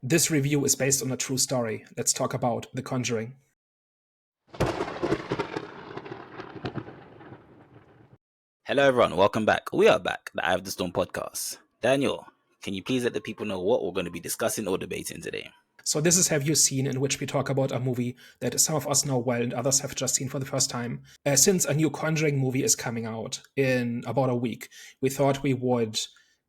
This review is based on a true story. Let's talk about The Conjuring. Hello, everyone. Welcome back. We are back, the Eye of the Storm podcast. Daniel, can you please let the people know what we're going to be discussing or debating today? So this is Have You Seen, in which we talk about a movie that some of us know well and others have just seen for the first time. Since a new Conjuring movie is coming out in about a week, we thought we would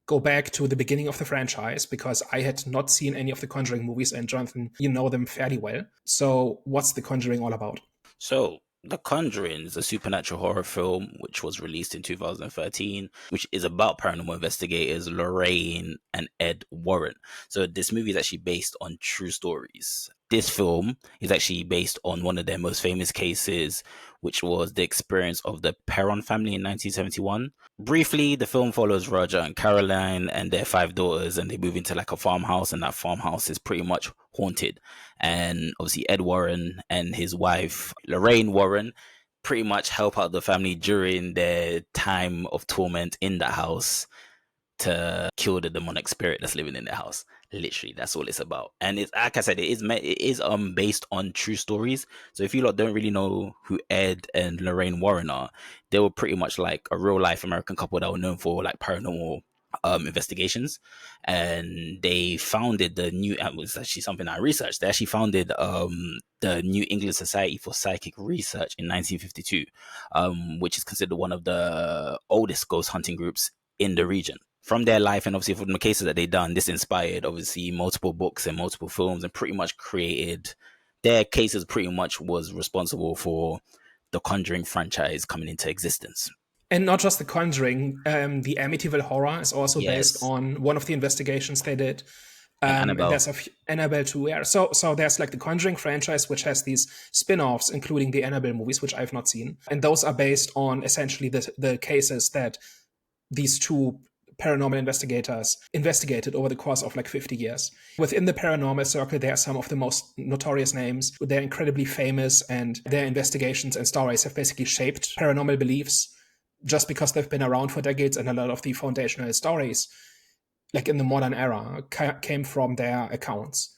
go back to the beginning of the franchise because I had not seen any of the Conjuring movies, and Jonathan, you know them fairly well. So what's The Conjuring all about? So, The Conjuring is a supernatural horror film which was released in 2013, which is about paranormal investigators Lorraine and Ed Warren. So, this movie is actually based on true stories. This film is actually based on one of their most famous cases, which was the experience of the Perron family in 1971. Briefly, the film follows Roger and Caroline and their 5 daughters, and they move into like a farmhouse, and that farmhouse is pretty much haunted. And obviously, Ed Warren and his wife, Lorraine Warren, pretty much help out the family during their time of torment in that house to kill the demonic spirit that's living in their house. Literally, that's all it's about. And it's like I said, it is based on true stories. So if you lot don't really know who Ed and Lorraine Warren are, they were pretty much like a real life American couple that were known for like paranormal investigations. And they founded the new, it was actually something I researched, they actually founded the New England Society for Psychic Research in 1952, which is considered one of the oldest ghost hunting groups in the region. From their life and obviously from the cases that they done, this inspired obviously multiple books and multiple films, and pretty much created their cases. Pretty much was responsible for the Conjuring franchise coming into existence. And not just The Conjuring, the Amityville Horror is also based Yes, on one of the investigations they did. and And Annabelle. there's Annabelle too. Yeah. So there's like the Conjuring franchise, which has these spin-offs, including the Annabelle movies, which I've not seen. And those are based on essentially the cases that these two paranormal investigators investigated over the course of like 50 years. Within the paranormal circle, there are some of the most notorious names. They're incredibly famous, and their investigations and stories have basically shaped paranormal beliefs just because they've been around for decades, and a lot of the foundational stories, like in the modern era, came from their accounts.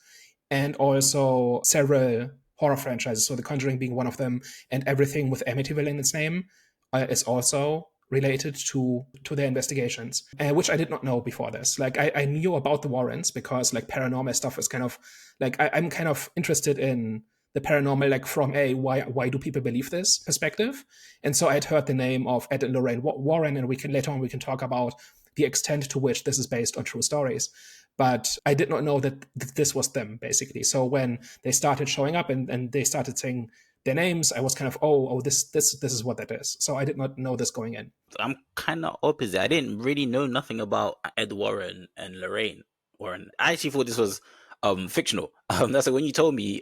And also several horror franchises, so The Conjuring being one of them, and everything with Amityville in its name is also related to their investigations, which I did not know before this. Like I knew about the Warrens because like paranormal stuff is kind of like I'm kind of interested in the paranormal, like from a why do people believe this perspective. And so I had heard the name of Ed and Lorraine Warren, and we can later on we can talk about the extent to which this is based on true stories. But I did not know that this was them, basically. So when they started showing up and they started saying their names, I was kind of, this is what that is. So I did not know this going in. I'm kind of opposite. I didn't really know nothing about Ed Warren and Lorraine Warren. I actually thought this was fictional. That's like when you told me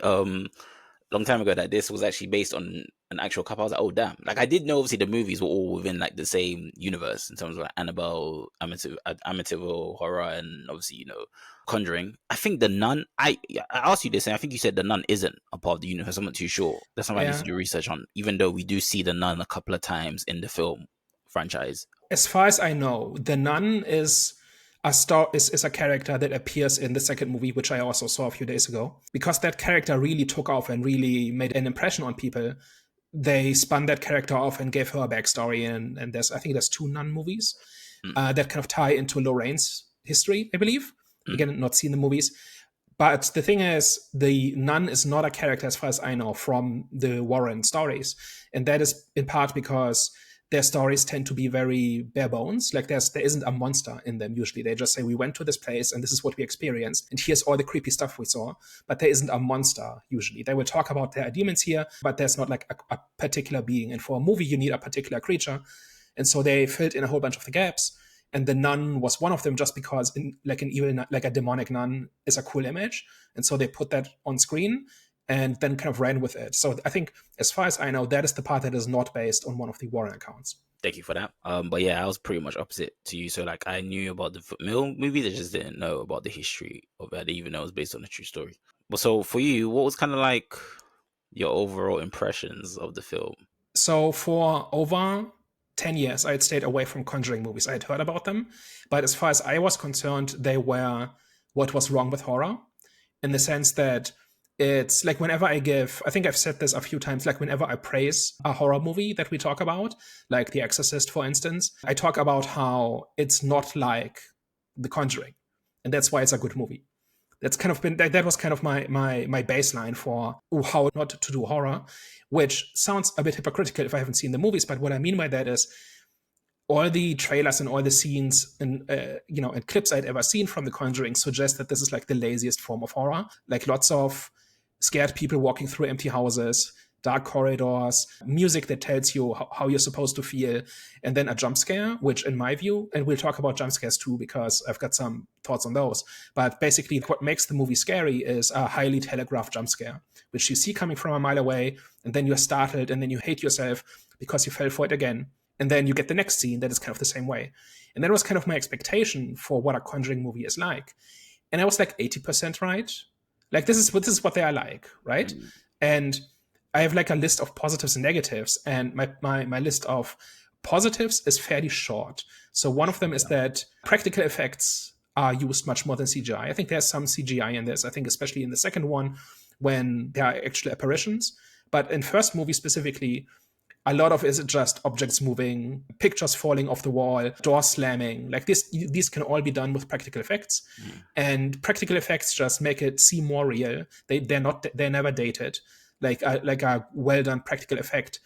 long time ago that this was actually based on an actual couple. I was like, oh damn! Like I did know obviously the movies were all within like the same universe in terms of like Annabelle, Amityville Horror, and obviously Conjuring. I think the Nun. I asked you this, and I think you said the Nun isn't a part of the universe. I'm not too sure. That's something I need Yeah. to do research on. Even though we do see the Nun a couple of times in the film franchise. As far as I know, the nun is is a character that appears in the second movie, which I also saw a few days ago. Because that character really took off and really made an impression on people, they spun that character off and gave her a backstory. And I think there's 2 nun movies Mm, that kind of tie into Lorraine's history, I believe. mm. Again, not seen the movies. But the thing is, the nun is not a character, as far as I know, from the Warren stories. And that is in part because their stories tend to be very bare bones. Like there isn't a monster in them usually. They just say, we went to this place and this is what we experienced. And here's all the creepy stuff we saw. But there isn't a monster usually. They will talk about there are demons here, but there's not like a particular being. And for a movie, you need a particular creature. And so they filled in a whole bunch of the gaps. And the nun was one of them just because like an evil, like a demonic nun is a cool image. And so they put that on screen and then kind of ran with it. So I think, as far as I know, that is the part that is not based on one of the Warren accounts. Thank you for that. But yeah, I was pretty much opposite to you. So like, I knew about the mill movies, I just didn't know about the history of it. I didn't even know it was based on a true story. But so for you, what was kind of like your overall impressions of the film? So for over 10 years, I had stayed away from Conjuring movies. I had heard about them. But as far as I was concerned, they were what was wrong with horror. in the sense that it's like I think I've said this a few times, like whenever I praise a horror movie that we talk about, like The Exorcist, for instance, I talk about how it's not like The Conjuring. And that's why it's a good movie. That's kind of been, that was kind of my baseline for how not to do horror, which sounds a bit hypocritical if I haven't seen the movies. But what I mean by that is all the trailers and all the scenes and and clips I'd ever seen from The Conjuring suggest that this is like the laziest form of horror. Like lots of scared people walking through empty houses, dark corridors, music that tells you how you're supposed to feel, and then a jump scare, which in my view, and we'll talk about jump scares too, because I've got some thoughts on those, but basically what makes the movie scary is a highly telegraphed jump scare, which you see coming from a mile away, and then you're startled, and then you hate yourself because you fell for it again. And then you get the next scene that is kind of the same way. And that was kind of my expectation for what a Conjuring movie is like. And I was like 80% right. Like this is what they are like, right? Mm. And I have like a list of positives and negatives, and my list of positives is fairly short. So one of them is that practical effects are used much more than CGI. I think there's some CGI in this. I think especially in the second one when there are actual apparitions. But in first movie specifically, a lot of it is just objects moving, pictures falling off the wall, doors slamming. Like these can all be done with practical effects. Mm. And practical effects just make it seem more real. They're never dated. Like a well done practical effect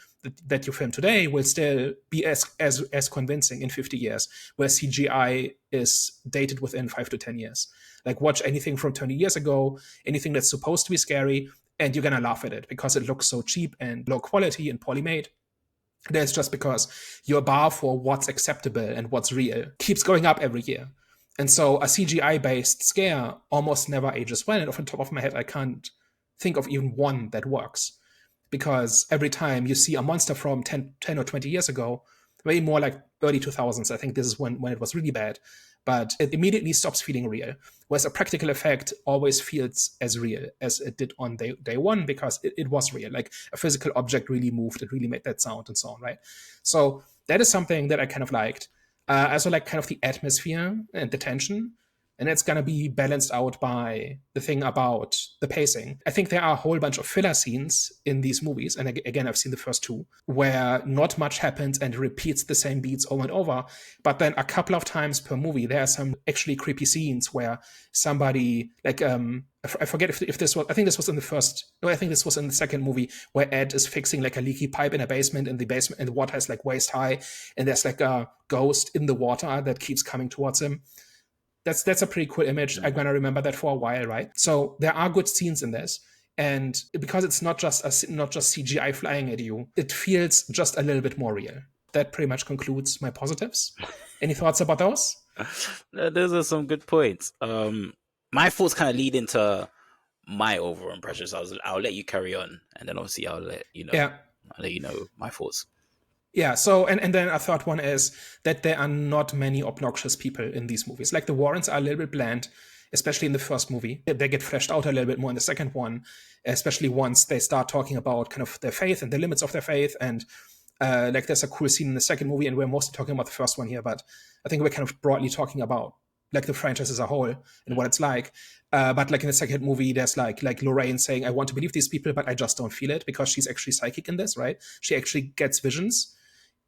that you film today will still be as convincing in 50 years, where CGI is dated within 5 to 10 years. Like watch anything from 20 years ago, anything that's supposed to be scary, and you're gonna laugh at it because it looks so cheap and low quality and poorly made. That's just because your bar for what's acceptable and what's real keeps going up every year. And so a CGI-based scare almost never ages well. And off the top of my head, I can't think of even one that works. Because every time you see a monster from 10 or 20 years ago, way more like early 2000s, I think this is when it was really bad, but it immediately stops feeling real. Whereas a practical effect always feels as real as it did on day one, because it was real. Like a physical object really moved, it really made that sound and so on, right? So that is something that I kind of liked. I also like kind of the atmosphere and the tension. And it's going to be balanced out by the thing about the pacing. I think there are a whole bunch of filler scenes in these movies. And again, I've seen the first two, where not much happens and repeats the same beats over and over. But then a couple of times per movie, there are some actually creepy scenes where somebody, like, I forget if this was, I think this was in the second movie, where Ed is fixing like a leaky pipe in a basement, and the water is like waist high. And there's like a ghost in the water that keeps coming towards him. That's a pretty cool image. I'm gonna remember that for a while, right? So there are good scenes in this, and because it's not just CGI flying at you, it feels just a little bit more real. That pretty much concludes my positives. Any thoughts about those? Those are some good points. My thoughts kind of lead into my overall impression. So I'll let you carry on, and then obviously I'll let you know. Yeah. I'll let you know my thoughts. Yeah, so, and then a third one is that there are not many obnoxious people in these movies. Like the Warrens are a little bit bland, especially in the first movie. They get fleshed out a little bit more in the second one, especially once they start talking about kind of their faith and the limits of their faith. And like there's a cool scene in the second movie, and we're mostly talking about the first one here, but I think we're kind of broadly talking about like the franchise as a whole and what it's like. But like in the second movie, there's like Lorraine saying, I want to believe these people, but I just don't feel it, because she's actually psychic in this, right? She actually gets visions.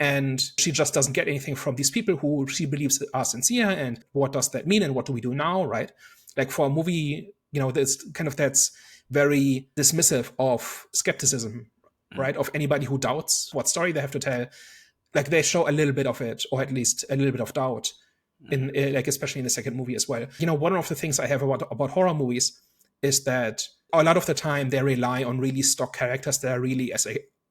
And she just doesn't get anything from these people who she believes are sincere. And what does that mean? And what do we do now, right? Like for a movie, that's very dismissive of skepticism, right? Of anybody who doubts what story they have to tell. Like they show a little bit of it, or at least a little bit of doubt, in like especially in the second movie as well. One of the things I have about horror movies is that a lot of the time they rely on really stock characters that are really as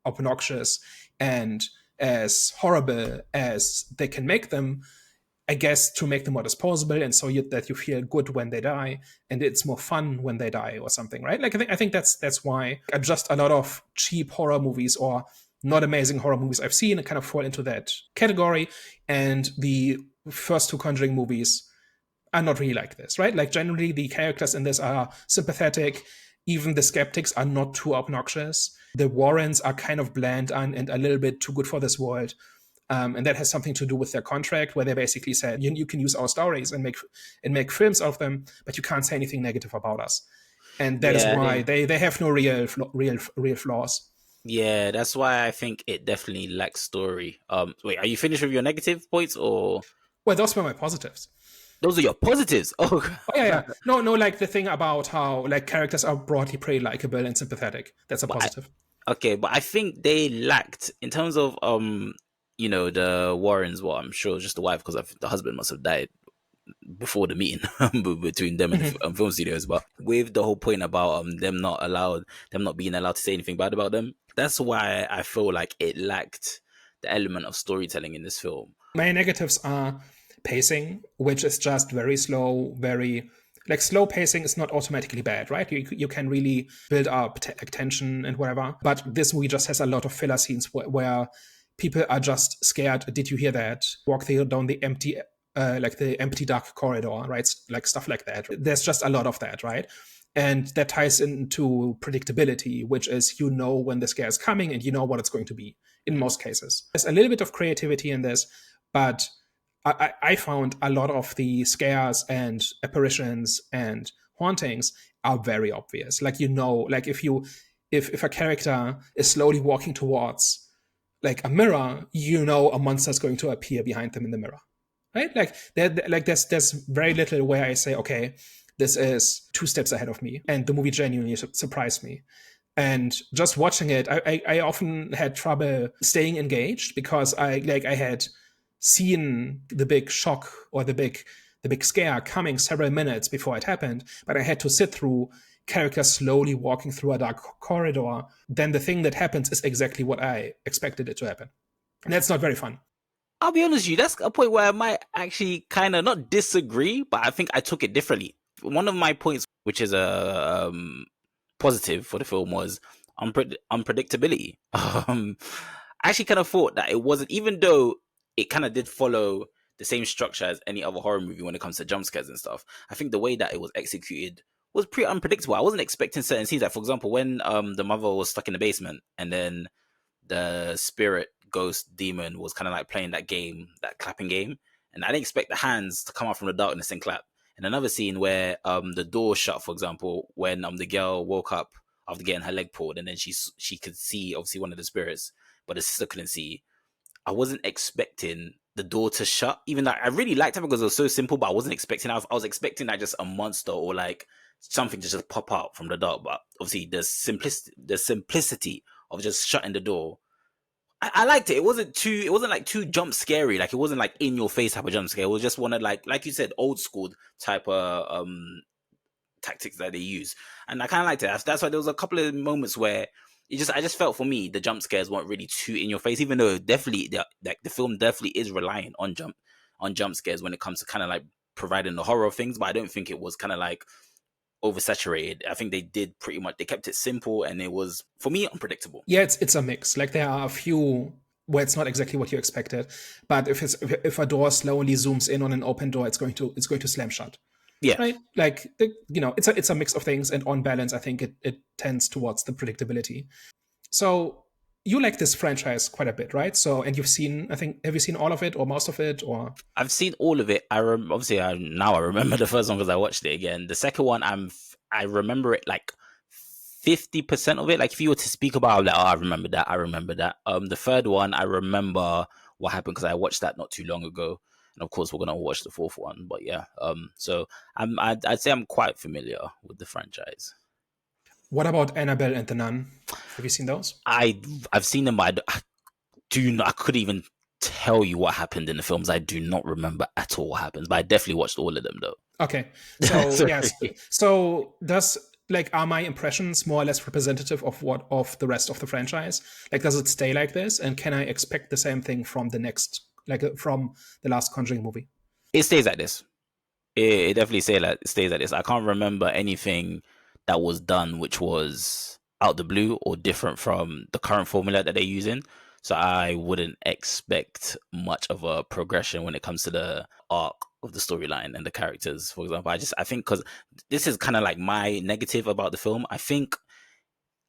obnoxious and as horrible as they can make them, I guess, to make them more disposable, and so that you feel good when they die, and it's more fun when they die or something, right? Like I think that's why just a lot of cheap horror movies or not amazing horror movies I've seen kind of fall into that category, and the first two Conjuring movies are not really like this, right? Like generally the characters in this are sympathetic. Even the skeptics are not too obnoxious. The Warrens are kind of bland and a little bit too good for this world. And that has something to do with their contract, where they basically said, you can use our stories and make films of them, but you can't say anything negative about us. and that is Yeah, why they have no real flaws. yeah, that's why I think it definitely lacks story. Wait, are you finished with your negative points, or Well, those were my positives. those are your positives? Oh, Oh yeah, yeah. No, no, like the thing about how like characters are broadly pretty likable and sympathetic. That's a but positive. okay, but I think they lacked in terms of the Warrens. Well, I'm sure just the wife, because the husband must have died before the meeting between them and the Mhm. film studios. But with the whole point about them not being allowed to say anything bad about them, that's why I feel like it lacked the element of storytelling in this film. My negatives are pacing, which is just very slow, very like slow pacing is not automatically bad, right? You can really build up tension and whatever. But this movie just has a lot of filler scenes where people are just scared. Did you hear that? Walk down the empty, like the empty dark corridor, right? Like stuff like that. There's just a lot of that, right? And that ties into predictability, which is you know when the scare is coming and you know what it's going to be in most cases. There's a little bit of creativity in this, but I found a lot of the scares and apparitions and hauntings are very obvious. Like like if a character is slowly walking towards like a mirror, you know a monster is going to appear behind them in the mirror, right? Like there's very little where I say, okay, this is two steps ahead of me, and the movie genuinely surprised me. And just watching it, I often had trouble staying engaged because I had seen the big shock or the big scare coming several minutes before it happened, but I had to sit through characters slowly walking through a dark corridor. Then the thing that happens is exactly what I expected it to happen. And that's not very fun. I'll be honest with you, that's a point where I might actually kind of not disagree, but I think I took it differently. One of my points, which is a positive for the film, was unpredictability. I actually kind of thought that it wasn't, even though it kind of did follow the same structure as any other horror movie when it comes to jump scares and stuff. I think the way that it was executed was pretty unpredictable. I wasn't expecting certain scenes. Like, for example, when the mother was stuck in the basement and then the spirit ghost demon was kind of like playing that game, that clapping game, and I didn't expect the hands to come out from the darkness and clap. And another scene where the door shut, for example, when the girl woke up after getting her leg pulled, and then she could see obviously one of the spirits, but the sister couldn't see. I wasn't expecting the door to shut, even though I really liked it because it was so simple, but I wasn't expecting. I was expecting like just a monster or like something to just pop out from the dark. But obviously, the simplicity of just shutting the door, I liked it. It wasn't too. It wasn't like too jump scary. Like it wasn't like in your face type of jump scare. It was just one of like you said, old school type of tactics that they use, and I kind of liked it. That's why there was a couple of moments where I just felt for me the jump scares weren't really too in your face, even though definitely the film definitely is reliant on jump scares when it comes to kind of like providing the horror of things. But I don't think it was kind of like oversaturated. I think they did pretty much. They kept it simple, and it was for me unpredictable. Yeah, it's a mix. Like there are a few where it's not exactly what you expected, but if a door slowly zooms in on an open door, it's going to slam shut. Yeah, Right? Like it's a mix of things, and on balance, I think it tends towards the predictability. So you like this franchise quite a bit, right? So and you've seen, I think, have you seen all of it or most of it or? I've seen all of it. Obviously now I remember the first one because I watched it again. The second one, I remember it like 50% of it. Like if you were to speak about, I'm like, oh, I remember that. I remember that. The third one, I remember what happened because I watched that not too long ago. And of course, we're gonna watch the fourth one. But yeah, so I'd say I'm quite familiar with the franchise. What about Annabelle and the Nun? Have you seen those? I've seen them, but I do not. I couldn't even tell you what happened in the films. I do not remember at all what happens. But I definitely watched all of them though. Okay. So Sorry. yes. So does like are my impressions more or less representative of what of the rest of the franchise? Like does it stay like this? And can I expect the same thing from the next from the last Conjuring movie? It stays like this. It definitely stays like this. I can't remember anything that was done which was out the blue or different from the current formula that they're using. So I wouldn't expect much of a progression when it comes to the arc of the storyline and the characters. For example, I think because this is kind of like my negative about the film. I think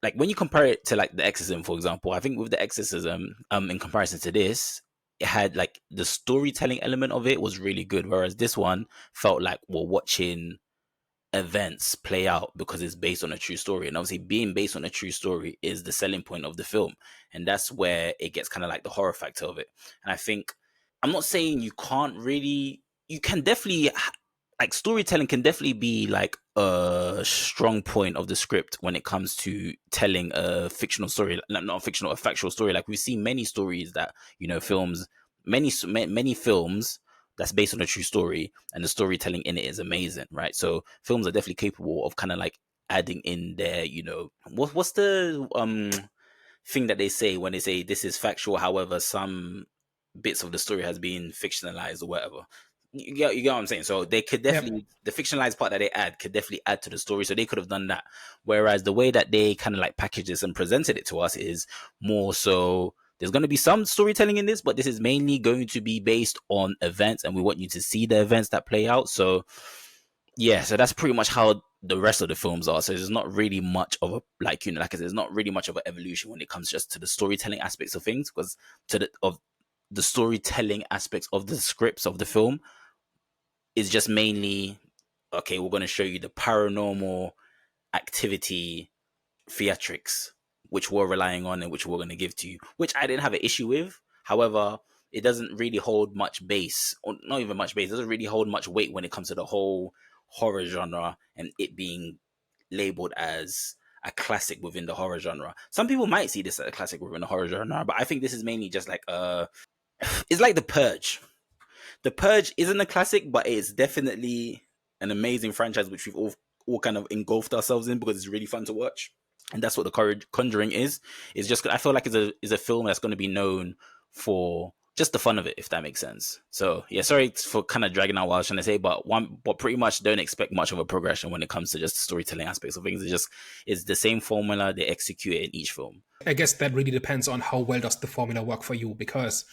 like when you compare it to like the Exorcism, for example, I think with the Exorcism, in comparison to this, it had like the storytelling element of it was really good, whereas this one felt like we're watching events play out because it's based on a true story. And obviously being based on a true story is the selling point of the film. And that's where it gets kind of like the horror factor of it. And I think, I'm not saying you can't really, you can definitely, like storytelling can definitely be like a strong point of the script when it comes to telling a fictional story, not a fictional, a factual story. Like we see many stories that, you know, films, many films that's based on a true story, and the storytelling in it is amazing, right? So films are definitely capable of kind of like adding in their, you know, what's the thing that they say when they say this is factual, however some bits of the story has been fictionalized or whatever. You get what I'm saying? So they could Yep. definitely, the fictionalized part that they add could definitely add to the story. So they could have done that. Whereas the way that they kind of like packaged this and presented it to us is more so there's going to be some storytelling in this, but this is mainly going to be based on events, and we want you to see the events that play out. So yeah, so that's pretty much how the rest of the films are. So there's not really much of a, like, you know, like I said, there's not really much of an evolution when it comes just to the storytelling aspects of things, because the storytelling aspects of the scripts of the film is just mainly, okay, we're going to show you the paranormal activity theatrics, which we're relying on and which we're going to give to you, which I didn't have an issue with. However, it doesn't really hold much base, or not even much base, it doesn't really hold much weight when it comes to the whole horror genre and it being labeled as a classic within the horror genre. Some people might see this as a classic within the horror genre, but I think this is mainly just like it's like The Purge. The Purge isn't a classic, but it's definitely an amazing franchise which we've all kind of engulfed ourselves in because it's really fun to watch. And that's what the Conjuring is. It's just, I feel like it's a film that's going to be known for just the fun of it, if that makes sense. So yeah, sorry for kind of dragging out what I was trying to say, but pretty much don't expect much of a progression when it comes to just the storytelling aspects of things. It's the same formula they execute it in each film. I guess that really depends on how well does the formula work for you. Because,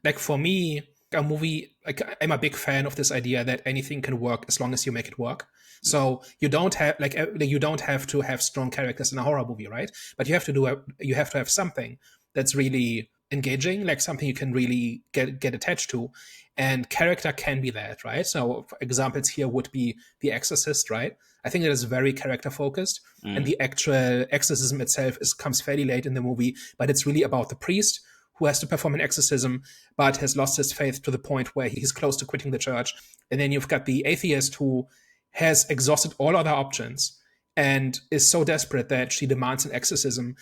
like for me, a movie, like I'm a big fan of this idea that anything can work as long as you make it work. So you don't have you don't have to have strong characters in a horror movie, right? But you have to have something that's really engaging, like something you can really get attached to, and character can be that, right? So examples here would be The Exorcist, right? I think it is very character focused, and Mm. the actual exorcism itself comes fairly late in the movie, but it's really about the priest who has to perform an exorcism but has lost his faith to the point where he's close to quitting the church. And then you've got the atheist who has exhausted all other options and is so desperate that she demands an exorcism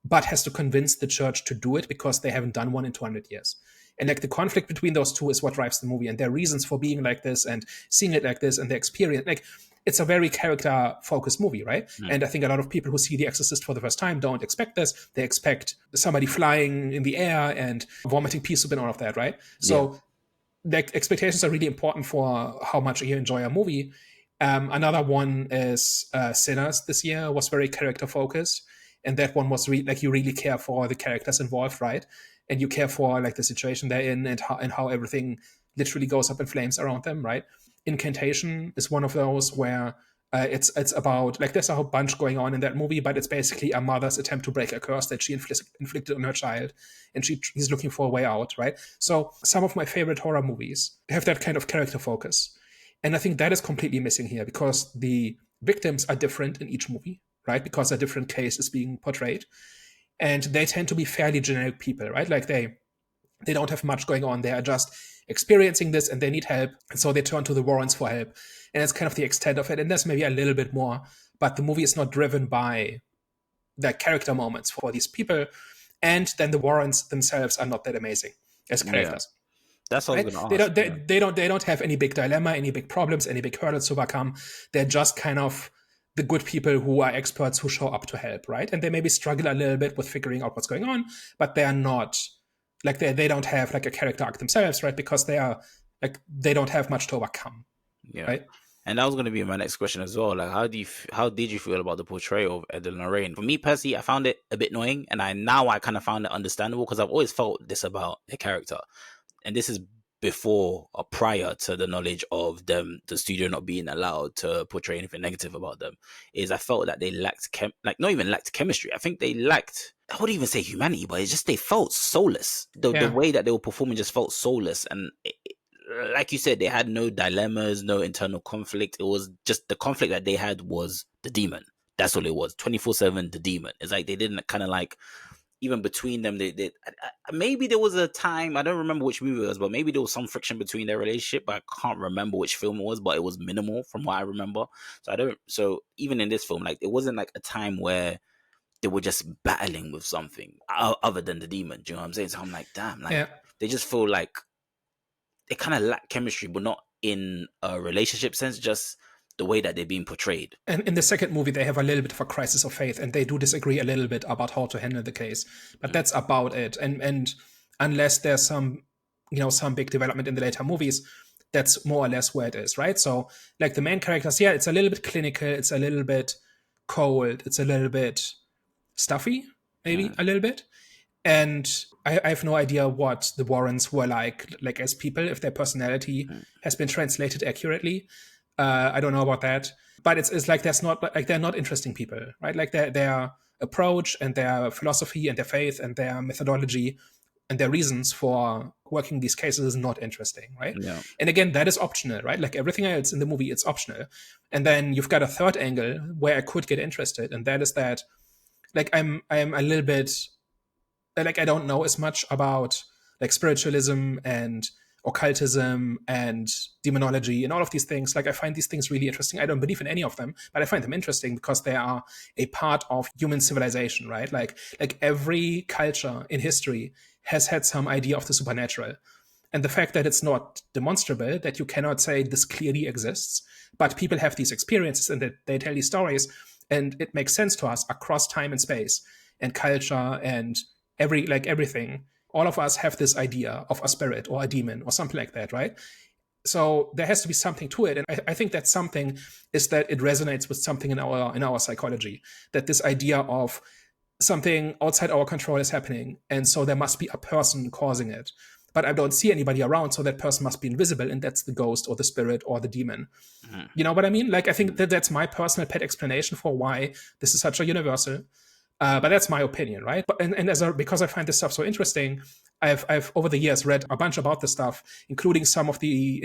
but has to convince the church to do it because they haven't done one in 200 years. And like the conflict between those two is what drives the movie, and their reasons for being like this and seeing it like this and their experience. Like it's a very character focused movie, right? Mm. And I think a lot of people who see The Exorcist for the first time don't expect this. They expect somebody flying in the air and vomiting pea soup and all of that, right? Yeah. So the expectations are really important for how much you enjoy a movie. Another one is Sinners. This year was very character focused, and that one was like you really care for the characters involved, right? And you care for like the situation they're in and how everything literally goes up in flames around them, right? Incantation is one of those where it's about like there's a whole bunch going on in that movie, but it's basically a mother's attempt to break a curse that she inflicted on her child, and she's looking for a way out, right? So some of my favorite horror movies have that kind of character focus, and I think that is completely missing here because the victims are different in each movie, right? Because a different case is being portrayed, and they tend to be fairly generic people, right? Like they don't have much going on. They are just experiencing this and they need help. And so they turn to the Warrens for help. And that's kind of the extent of it. And there's maybe a little bit more, but the movie is not driven by the character moments for these people. And then the Warrens themselves are not that amazing as Yeah. characters. That's what I was Right? going to They ask. don't Yeah. they don't have any big dilemma, any big problems, any big hurdles to overcome. They're just kind of the good people who are experts who show up to help, right? And they maybe struggle a little bit with figuring out what's going on, but they are not like they don't have like a character arc themselves, right? Because they are like they don't have much to overcome, Yeah. right? And that was going to be my next question as well. Like, how did you feel about the portrayal of Ed and Lorraine? For me personally, I found it a bit annoying, and I kind of found it understandable because I've always felt this about their character, and this is before or prior to the knowledge of them, the studio not being allowed to portray anything negative about them. Is I felt that they lacked like not even lacked chemistry. I think they lacked. I wouldn't even say humanity, but it's just they felt soulless. The Yeah. way that they were performing just felt soulless, and like you said, they had no dilemmas, no internal conflict. It was just the conflict that they had was the demon. That's all it was. 24/7, the demon. It's like they didn't kind of like, even between them, maybe there was a time, I don't remember which movie it was, but maybe there was some friction between their relationship. But I can't remember which film it was, but it was minimal from what I remember. So even in this film, like, it wasn't like a time where they were just battling with something other than the demon. Do you know what I'm saying? So I'm like, damn, like, Yeah. they just feel like they kind of lack chemistry, but not in a relationship sense, just the way that they're being portrayed. And in the second movie, they have a little bit of a crisis of faith, and they do disagree a little bit about how to handle the case. But that's about it. And unless there's some, some big development in the later movies, that's more or less where it is, right? So, like, the main characters, yeah, it's a little bit clinical, it's a little bit cold, it's a little bit stuffy, maybe a little bit. And I have no idea what the Warrens were like as people, if their personality has been translated accurately. I don't know about that, but it's like they're not interesting people, right? Like their approach and their philosophy and their faith and their methodology and their reasons for working these cases is not interesting, right? Yeah. And again, that is optional, right? Like everything else in the movie, it's optional. And then you've got a third angle where I could get interested, and that is that, like, I'm a little bit, like, I don't know as much about like spiritualism and occultism and demonology and all of these things. Like, I find these things really interesting. I don't believe in any of them, but I find them interesting because they are a part of human civilization, right? Like every culture in history has had some idea of the supernatural. And the fact that it's not demonstrable, that you cannot say this clearly exists, but people have these experiences and that they tell these stories, and it makes sense to us across time and space and culture and everything. All of us have this idea of a spirit or a demon or something like that, right? So there has to be something to it, and I think that something is that it resonates with something in our psychology, that this idea of something outside our control is happening, and so there must be a person causing it. But I don't see anybody around, so that person must be invisible, and that's the ghost or the spirit or the demon. Mm-hmm. You know what I mean? Like, I think that's my personal pet explanation for why this is such a universal. But that's my opinion, right? Because I find this stuff so interesting, I've over the years read a bunch about this stuff, including some of the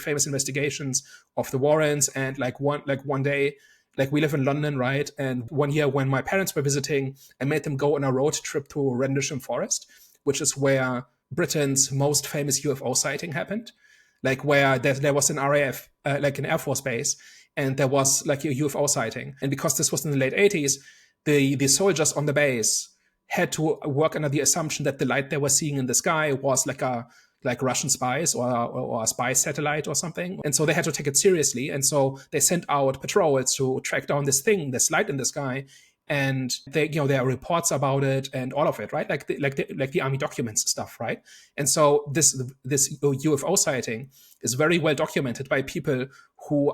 famous investigations of the Warrens. And one day, like, we live in London, right? And one year when my parents were visiting, I made them go on a road trip to Rendlesham Forest, which is where Britain's most famous UFO sighting happened. Like, where there was an RAF, like an Air Force base, and there was like a UFO sighting. And because this was in the late 80s, the soldiers on the base had to work under the assumption that the light they were seeing in the sky was like Russian spies or a spy satellite or something. And so they had to take it seriously. And so they sent out patrols to track down this light in the sky. And there are reports about it and all of it, right? Like the army documents stuff, right? And so this UFO sighting is very well documented by people who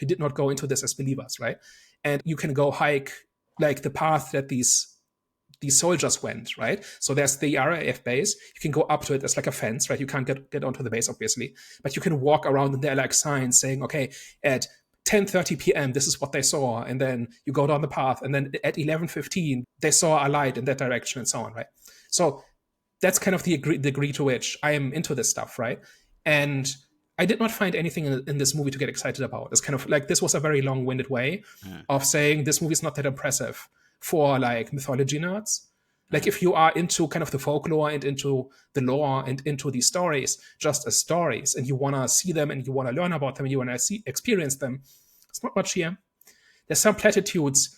did not go into this as believers, right? And you can go hike like the path that these soldiers went, right? So there's the RAF base. You can go up to it. There's like a fence, right? You can't get onto the base, obviously, but you can walk around, and there are like signs saying, okay, at 10:30 p.m. this is what they saw, and then you go down the path, and then at 11:15 they saw a light in that direction, and so on, right? So that's kind of the degree to which I am into this stuff, right? And I did not find anything in this movie to get excited about. It's kind of like, this was a very long-winded way of saying this movie is not that impressive for like mythology nerds. Like, if you are into kind of the folklore and into the lore and into these stories just as stories, and you want to see them and you want to learn about them and you want to experience them, it's not much here. There's some platitudes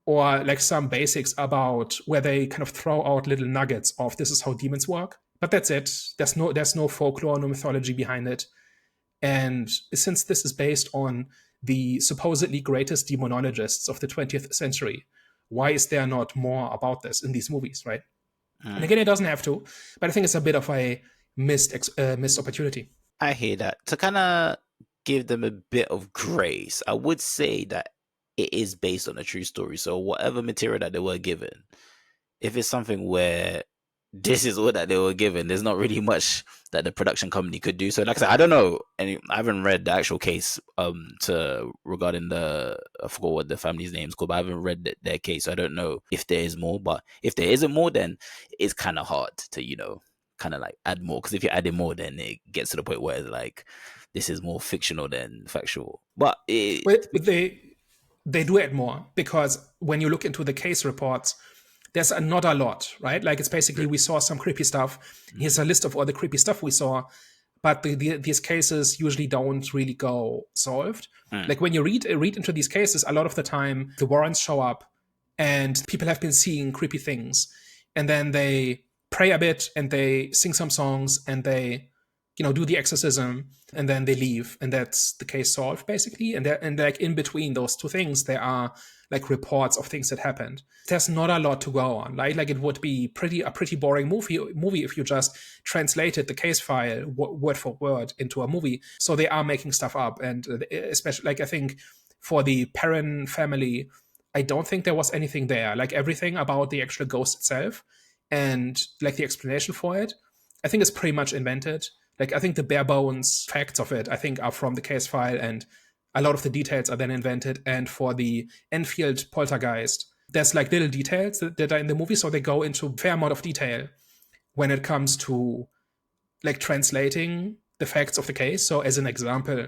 or like some basics about where they kind of throw out little nuggets of this is how demons work, but that's it. There's no folklore, no mythology behind it. And since this is based on the supposedly greatest demonologists of the 20th century, why is there not more about this in these movies, right? And again, it doesn't have to, but I think it's a bit of a missed opportunity. I hear that. To kind of give them a bit of grace, I would say that it is based on a true story. So whatever material that they were given, if it's something where this is all that they were given, there's not really much that the production company could do. So like I said, I don't know, and I haven't read the actual case regarding I forgot what the family's name is called, but I haven't read their case, so I don't know if there is more. But if there isn't more, then it's kind of hard to kind of like add more, because if you're adding more, then it gets to the point where like this is more fictional than factual. But Well, they do add more, because when you look into the case reports, there's not a lot, right? Like, it's basically, we saw some creepy stuff. Here's a list of all the creepy stuff we saw, but these cases usually don't really go solved. Like, when you read into these cases, a lot of the time the Warrens show up and people have been seeing creepy things, and then they pray a bit and they sing some songs and they do the exorcism, and then they leave, and that's the case solved, basically. And like, in between those two things, there are like reports of things that happened. There's not a lot to go on. Like it would be a pretty boring movie if you just translated the case file word for word into a movie. So they are making stuff up, and especially, like, I think for the Perrin family, I don't think there was anything there. Like, everything about the actual ghost itself and like the explanation for it, I think, is pretty much invented. Like, I think the bare bones facts of it, I think, are from the case file, and a lot of the details are then invented. And for the Enfield poltergeist, there's like little details that are in the movie, so they go into a fair amount of detail when it comes to like translating the facts of the case. So, as an example,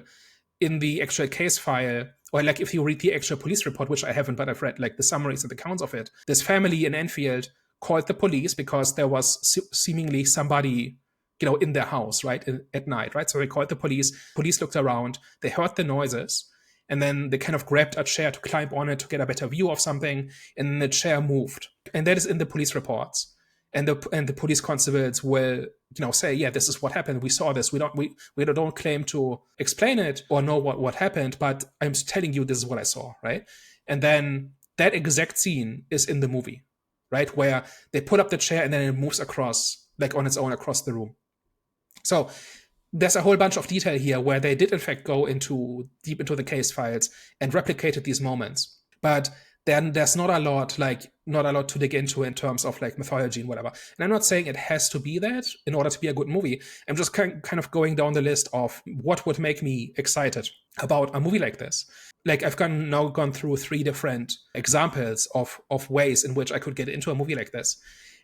in the actual case file, or like if you read the actual police report, which I haven't, but I've read like the summaries and accounts of it, this family in Enfield called the police because there was seemingly somebody in their house, right, at night, right? So they called the police. Police looked around. They heard the noises, and then they kind of grabbed a chair to climb on it to get a better view of something, and the chair moved. And that is in the police reports. And the police constables will, say, yeah, this is what happened. We saw this. We don't claim to explain it or know what happened, but I'm telling you this is what I saw, right? And then that exact scene is in the movie, right, where they put up the chair and then it moves across, like on its own, across the room. So there's a whole bunch of detail here where they did in fact go deep into the case files and replicated these moments. But then there's not a lot to dig into in terms of like mythology and whatever. And I'm not saying it has to be that in order to be a good movie. I'm just kind of going down the list of what would make me excited about a movie like this. Like, I've gone through 3 different examples of ways in which I could get into a movie like this.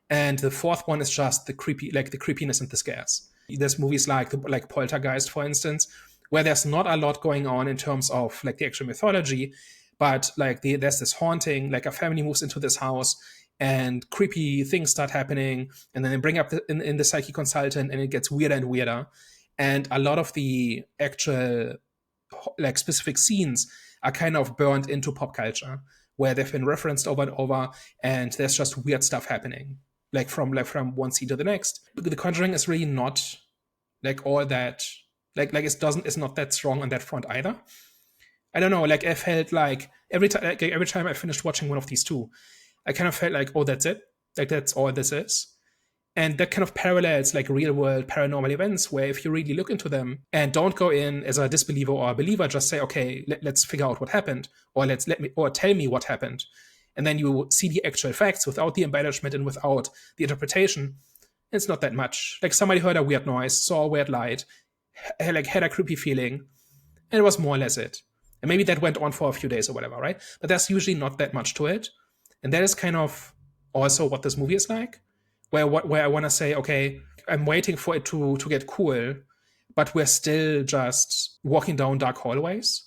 And the fourth one is just the creepiness and the scares. There's movies like Poltergeist, for instance, where there's not a lot going on in terms of like the actual mythology, but like there's this haunting, like a family moves into this house and creepy things start happening, and then they bring up in the psychic consultant, and it gets weirder and weirder. And a lot of the actual like specific scenes are kind of burned into pop culture, where they've been referenced over and over, and there's just weird stuff happening. Like from one scene to the next. The Conjuring is really not like all that, it's not that strong on that front either. I don't know, like I felt like every time I finished watching one of these two, I kind of felt like, oh, that's it, like that's all this is. And that kind of parallels like real world paranormal events, where if you really look into them and don't go in as a disbeliever or a believer, just say, okay, let's figure out what happened, or tell me what happened. And then you see the actual facts without the embellishment and without the interpretation. It's not that much. Like, somebody heard a weird noise, saw a weird light, had a creepy feeling, and it was more or less it. And maybe that went on for a few days or whatever, right? But there's usually not that much to it. And that is kind of also what this movie is like, where I want to say, okay, I'm waiting for it to get cool, but we're still just walking down dark hallways.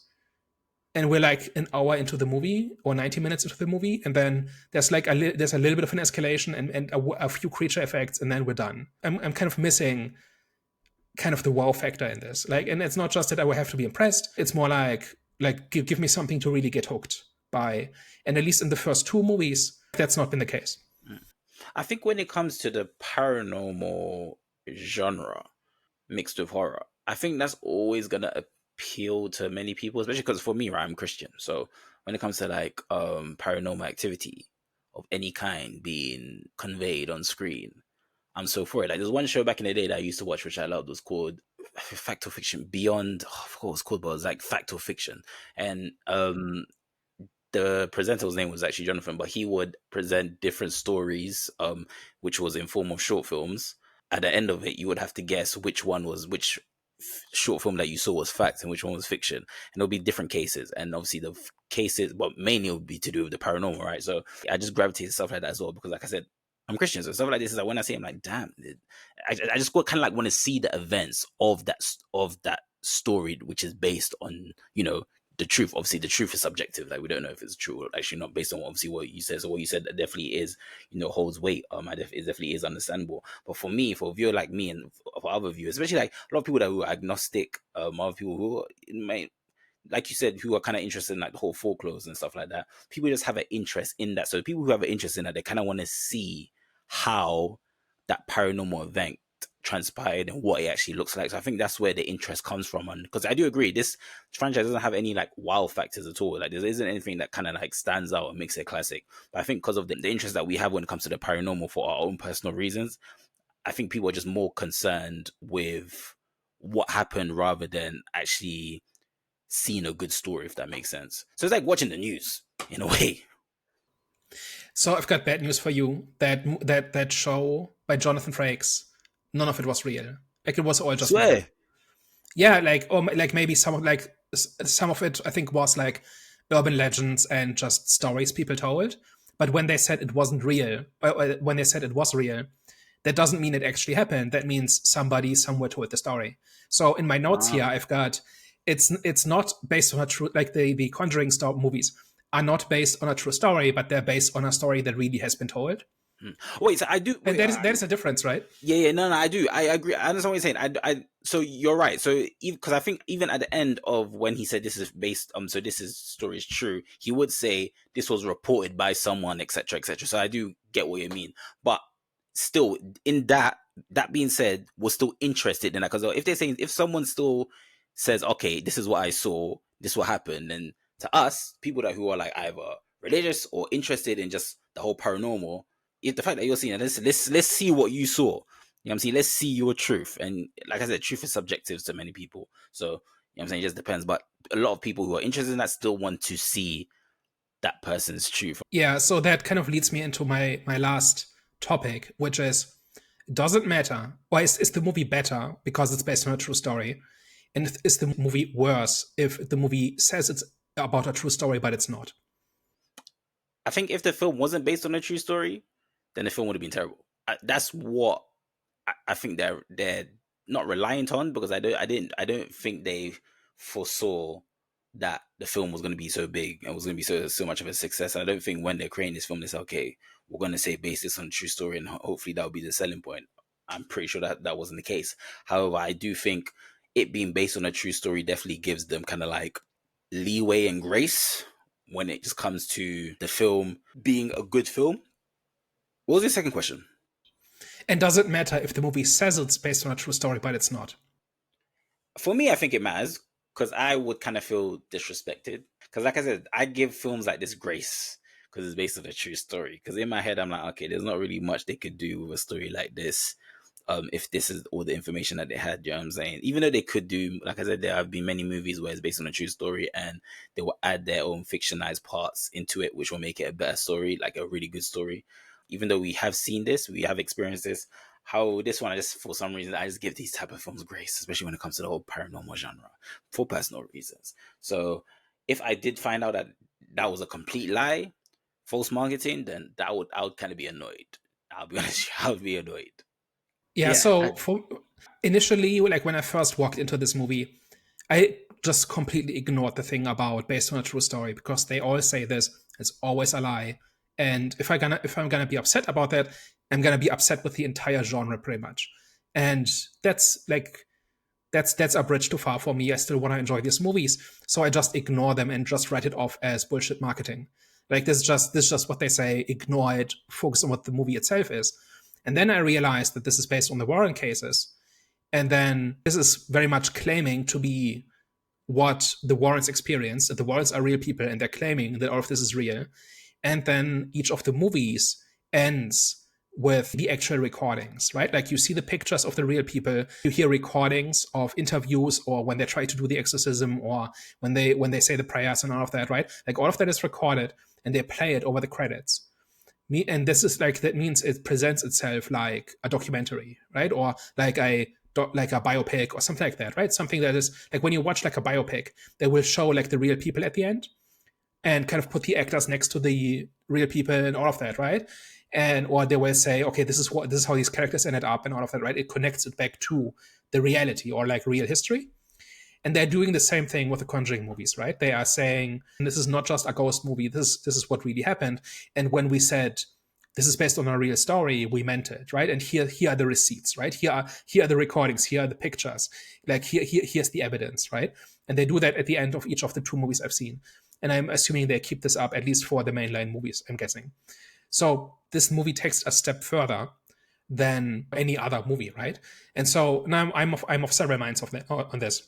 And we're like an hour into the movie or 90 minutes into the movie, and then there's like there's a little bit of an escalation and a few creature effects, and then we're done. I'm kind of missing kind of the wow factor in this. Like, and it's not just that I will have to be impressed. It's more like give me something to really get hooked by. And at least in the first 2 movies, that's not been the case. I think when it comes to the paranormal genre mixed with horror, I think that's always gonna appeal to many people, especially because for me, right, I'm Christian. So when it comes to like paranormal activity of any kind being conveyed on screen, I'm so for it. Like, there's one show back in the day that I used to watch, which I loved, was called Fact or Fiction Beyond. I forgot what it was called, but it was like Fact or Fiction. And the presenter's name was actually Jonathan, but he would present different stories, which was in form of short films. At the end of it, you would have to guess which short film that you saw was fact and which one was fiction, and there'll be different cases, and obviously the cases, but mainly it would be to do with the paranormal, right? So I just gravitated stuff like that as well, because like I said, I'm Christian, so stuff like this is like when I see, I'm like, damn, I just kind of like want to see the events of that story, which is based on the truth. Obviously, the truth is subjective; like we don't know if it's true or actually not, based on obviously what you said. So what you said that definitely is holds weight. It definitely is understandable. But for me, for a viewer like me, and for other viewers, especially like a lot of people that who are agnostic, other people who may, like you said, who are kind of interested in like the whole folklores and stuff like that. People just have an interest in that. So people who have an interest in that, they kind of want to see how that paranormal event transpired and what it actually looks like. So I think that's where the interest comes from. And because I do agree, this franchise doesn't have any like wow factors at all. Like there isn't anything that kind of like stands out and makes it a classic. But I think because of the interest that we have when it comes to the paranormal for our own personal reasons, I think people are just more concerned with what happened rather than actually seeing a good story, if that makes sense. So it's like watching the news in a way. So I've got bad news for you. That show by Jonathan Frakes, none of it was real. Like it was all just made up. Swear. Yeah, like maybe some of it I think was like urban legends and just stories people told. But when they said it wasn't real, when they said it was real, that doesn't mean it actually happened. That means somebody somewhere told the story. So in my notes here, I've got it's not based on a true, like the Conjuring movies are not based on a true story, but they're based on a story that really has been told. Wait, so I do. And Wait, that is a difference, right? yeah, no, I do. I agree. I understand what you're saying. So you're right. So because I think even at the end of when he said this is based, so this is story is true, he would say this was reported by someone, etc., etc. So I do get what you mean, but still, in that being said, we're still interested in that because if they're saying if someone still says, okay, this is what I saw, this is what happened, then to us, people that who are like either religious or interested in just the whole paranormal, if the fact that you're seeing it, let's see what you saw. You know what I'm saying? Let's see your truth. And like I said, truth is subjective to many people. So, you know what I'm saying? It just depends. But a lot of people who are interested in that still want to see that person's truth. Yeah, so that kind of leads me into my last topic, which is, does it matter? Or is the movie better because it's based on a true story? And is the movie worse if the movie says it's about a true story, but it's not? I think if the film wasn't based on a true story, then the film would have been terrible. That's what I think they're not reliant on, because I don't think they foresaw that the film was going to be so big and was going to be so much of a success. And I don't think when they're creating this film, they say, okay, we're going to say base this on a true story and hopefully that will be the selling point. I'm pretty sure that wasn't the case. However, I do think it being based on a true story definitely gives them kind of like leeway and grace when it just comes to the film being a good film. What was your second question? And does it matter if the movie says it's based on a true story, but it's not? For me, I think it matters because I would kind of feel disrespected. Because, like I said, I give films like this grace because it's based on a true story. Because in my head, I'm like, okay, there's not really much they could do with a story like this. If this is all the information that they had, you know what I'm saying? Even though they could do, like I said, there have been many movies where it's based on a true story and they will add their own fictionalized parts into it, which will make it a better story, like a really good story. Even though we have seen this, we have experienced this, how this one, I just, for some reason, I just give these type of films grace, especially when it comes to the whole paranormal genre, for personal reasons. So if I did find out that that was a complete lie, false marketing, then I would kind of be annoyed. I'll be honest, I would be annoyed. Yeah, Yeah, so initially, like when I first walked into this movie, I just completely ignored the thing about based on a true story because they all say this, it's always a lie. And if I'm gonna be upset about that, I'm gonna be upset with the entire genre pretty much. And that's a bridge too far for me. I still want to enjoy these movies, so I just ignore them and just write it off as bullshit marketing. Like this is just what they say. Ignore it. Focus on what the movie itself is. And then I realized that this is based on the Warren cases, and then this is very much claiming to be what the Warrens experienced. That the Warrens are real people, and they're claiming that all of this is real. And then each of the movies ends with the actual recordings, right? Like you see the pictures of the real people, you hear recordings of interviews or when they try to do the exorcism or when they say the prayers and all of that, right? Like all of that is recorded and they play it over the credits. And this is like, that means it presents itself like a documentary, right? Or like a biopic or something like that, right? Something that is like when you watch like a biopic, they will show like the real people at the end. and kind of put the actors next to the real people and all of that, right? And or they will say, okay, this is how these characters ended up and all of that, right? It connects it back to the reality or like real history. And they're doing the same thing with the Conjuring movies, right? They are saying this is not just a ghost movie. This is what really happened. And when we said this is based on a real story, we meant it, right? And here are the receipts, right? Here are the recordings, here are the pictures, like here's the evidence, right? And they do that at the end of each of the two movies I've seen. And I'm assuming they keep this up at least for the mainline movies, I'm guessing. So this movie takes a step further than any other movie, right? And so now I'm of several minds on this.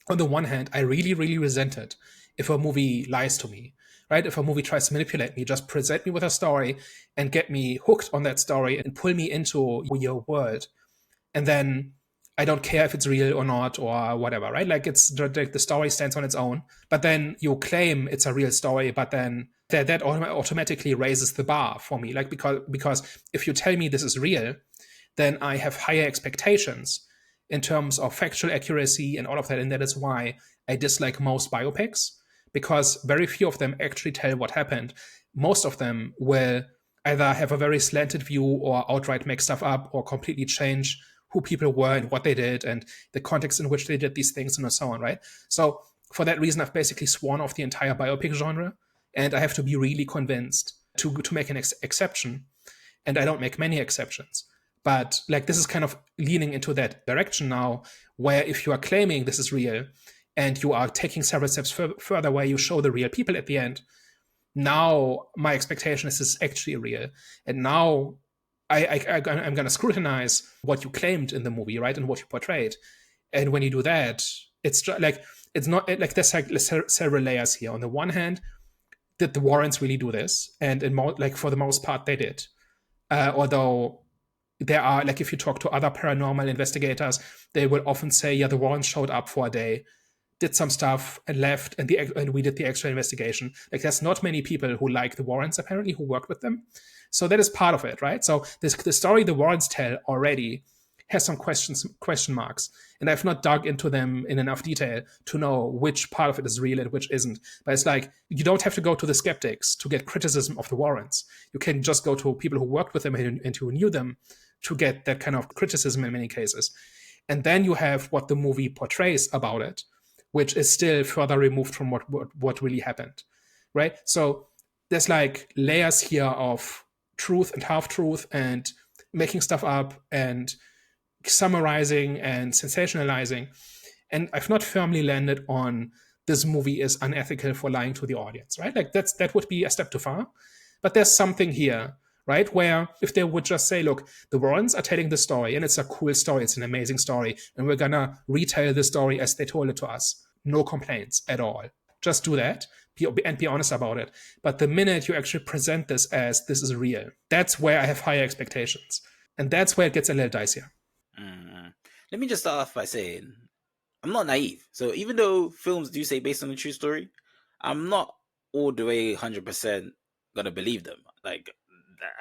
On the one hand, I really, really resent it if a movie lies to me, right? If a movie tries to manipulate me, just present me with a story and get me hooked on that story and pull me into your world. And then I don't care if it's real or not or whatever, right? Like the story stands on its own, but then you claim it's a real story, but then that automatically raises the bar for me. Like because if you tell me this is real, then I have higher expectations in terms of factual accuracy and all of that. And that is why I dislike most biopics, because very few of them actually tell what happened. Most of them will either have a very slanted view or outright make stuff up or completely change who people were and what they did and the context in which they did these things and so on, right? So for that reason, I've basically sworn off the entire biopic genre, and I have to be really convinced to make an exception. And I don't make many exceptions. But like this is kind of leaning into that direction now, where if you are claiming this is real and you are taking several steps further where you show the real people at the end, now my expectation is this is actually real. And now I'm going to scrutinize what you claimed in the movie, right? And what you portrayed. And when you do that, it's like, it's not like there's like several layers here. On the one hand, did the Warrens really do this? And like for the most part, they did. Although there are, like, if you talk to other paranormal investigators, they will often say, yeah, the Warrens showed up for a day, did some stuff and left, and we did the extra investigation. Like, there's not many people who like the Warrens, apparently, who worked with them. So that is part of it, right? So the story the Warrens tell already has some question marks, and I've not dug into them in enough detail to know which part of it is real and which isn't. But it's like, you don't have to go to the skeptics to get criticism of the Warrens. You can just go to people who worked with them and who knew them to get that kind of criticism in many cases. And then you have what the movie portrays about it, which is still further removed from what really happened, right? So there's like layers here of truth and half-truth and making stuff up and summarizing and sensationalizing. And I've not firmly landed on this movie is unethical for lying to the audience, right? Like that would be a step too far. But there's something here, right? Where if they would just say, look, the Warrens are telling the story and it's a cool story, it's an amazing story, and we're gonna retell the story as they told it to us. No complaints at all. Just do that and be honest about it. But the minute you actually present this as this is real, that's where I have higher expectations. And that's where it gets a little dicier. Let me just start off by saying I'm not naive. So even though films do say based on a true story, I'm not all the way 100% gonna believe them. Like,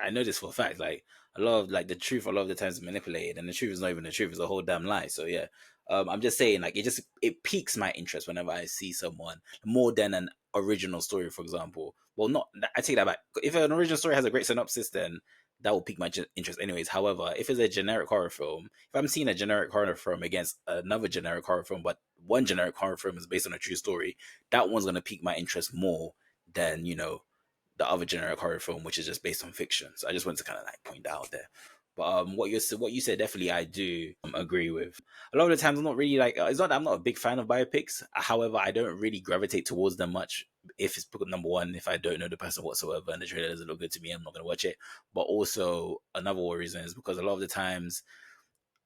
I know this for a fact. Like, a lot of like the truth a lot of the times is manipulated, and the truth is not even the truth; it's a whole damn lie. So yeah, I'm just saying, like, it piques my interest whenever I see someone more than an original story, for example. Well, not I take that back. If an original story has a great synopsis, then that will pique my interest anyways. However, if it's a generic horror film, if I'm seeing a generic horror film against another generic horror film, but one generic horror film is based on a true story, that one's going to pique my interest more than, the other generic horror film, which is just based on fiction. So I just wanted to kind of like point that out there. But what you said, definitely I do agree with. A lot of the times I'm not really like, it's not that I'm not a big fan of biopics. However, I don't really gravitate towards them much. If it's number one, if I don't know the person whatsoever and the trailer doesn't look good to me, I'm not going to watch it. But also another reason is because a lot of the times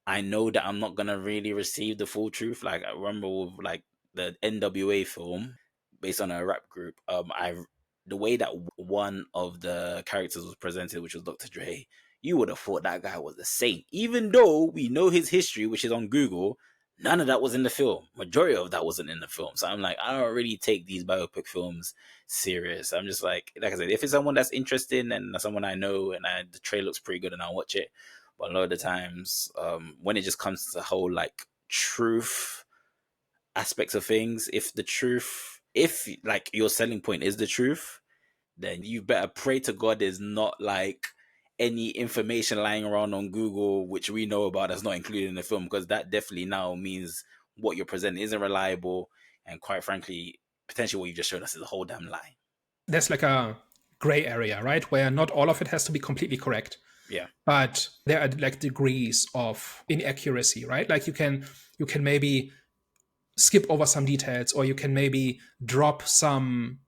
I know that I'm not going to really receive the full truth. Like, I remember with like the NWA film based on a rap group, the way that one of the characters was presented, which was Dr. Dre, you would have thought that guy was the saint. Even though we know his history, which is on Google, none of that was in the film. Majority of that wasn't in the film. So I'm like, I don't really take these biopic films serious. I'm just like I said, if it's someone that's interesting and someone I know and the trailer looks pretty good and I'll watch it. But a lot of the times, when it just comes to the whole like truth aspects of things, if the truth if like your selling point is the truth, then you better pray to God there's not like any information lying around on Google which we know about that's not included in the film, because that definitely now means what you're presenting isn't reliable, and quite frankly, potentially what you just showed us is a whole damn lie. There's like a gray area, right, where not all of it has to be completely correct, Yeah. but there are like degrees of inaccuracy, right? Like you can maybe skip over some details, or you can maybe drop some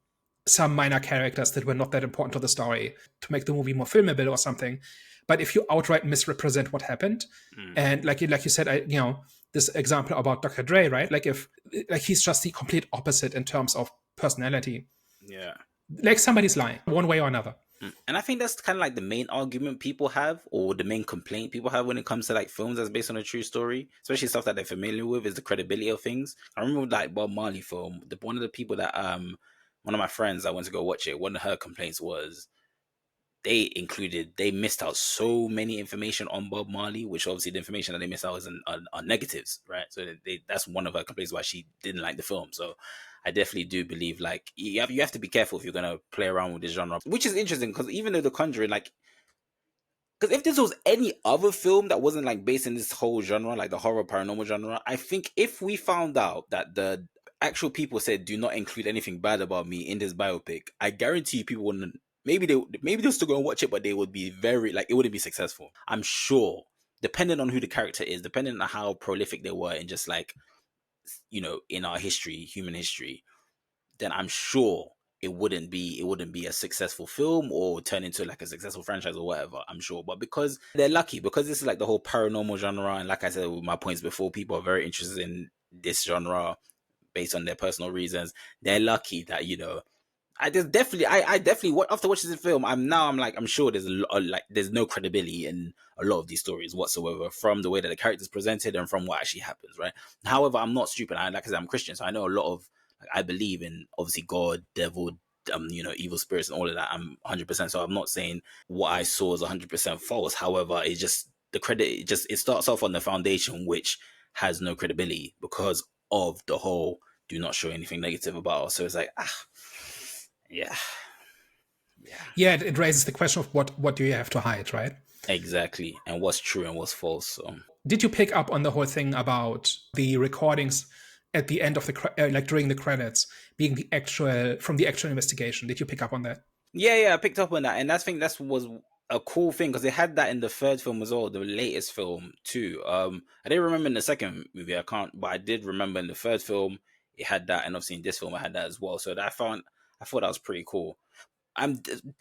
minor characters that were not that important to the story to make the movie more filmable or something. But if you outright misrepresent what happened, and like you said, this example about Dr. Dre, right? Like if like he's just the complete opposite in terms of personality. Yeah. Like somebody's lying one way or another. And I think that's kind of like the main argument people have, or the main complaint people have when it comes to like films that's based on a true story, especially stuff that they're familiar with, is the credibility of things. I remember like Bob Marley film, one of the people that one of my friends that went to go watch it, one of her complaints was they missed out so many information on Bob Marley, which obviously the information that they missed out is on negatives, right? So that's one of her complaints why she didn't like the film. So I definitely do believe like you have to be careful if you're gonna play around with this genre, which is interesting because even though The Conjuring, like, because if this was any other film that wasn't like based in this whole genre, like the horror paranormal genre, I think if we found out that the actual people said do not include anything bad about me in this biopic, I guarantee you people wouldn't. Maybe they'll still go and watch it, but they would be very like it wouldn't be successful. I'm sure, depending on who the character is, depending on how prolific they were, and just like in our history, human history, then I'm sure it wouldn't be a successful film or turn into like a successful franchise or whatever. I'm sure, but because they're lucky, because this is like the whole paranormal genre, and like I said with my points before, people are very interested in this genre based on their personal reasons. They're lucky that I definitely after watching the film, I'm sure there's there's no credibility in a lot of these stories whatsoever, from the way that the characters presented and from what actually happens, right? However, I'm not stupid. Like I said, I'm Christian, so I know a lot of I believe in obviously God, devil, evil spirits and all of that. I'm 100%. So I'm not saying what I saw is 100% false. However, it's just the credit. It starts off on the foundation which has no credibility because of the whole do not show anything negative about us. So it's like yeah. Yeah, it raises the question of what do you have to hide, right? Exactly. And what's true and what's false. So Did you pick up on the whole thing about the recordings at the end of like during the credits being the actual investigation? Did you pick up on that? yeah, I picked up on that, and I think that was a cool thing because they had that in the third film as well, the latest film too. I didn't remember in the second movie, I can't, but I did remember in the third film it had that, and obviously in this film I had that as well. So I thought that was pretty cool.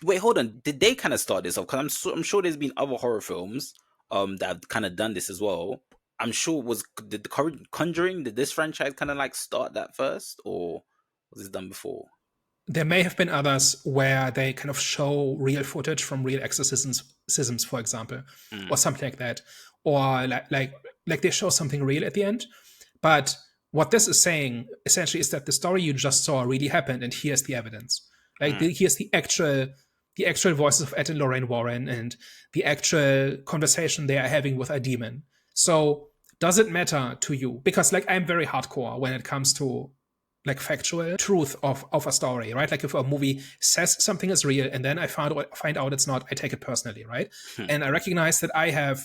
Wait, hold on. Did they kind of start this off? Because I'm sure there's been other horror films that have kind of done this as well. I'm sure did the Conjuring, did this franchise kind of like start that first, or was this done before? There may have been others where they kind of show real footage from real exorcisms, for example, or something like that, or like they show something real at the end. But what this is saying essentially is that the story you just saw really happened, and here's the evidence. Like here's the actual voices of Ed and Lorraine Warren and the actual conversation they are having with a demon. So does it matter to you? Because like I'm very hardcore when it comes to like factual truth of a story, right? Like if a movie says something is real and then I find out it's not, I take it personally, right? And I recognize that I have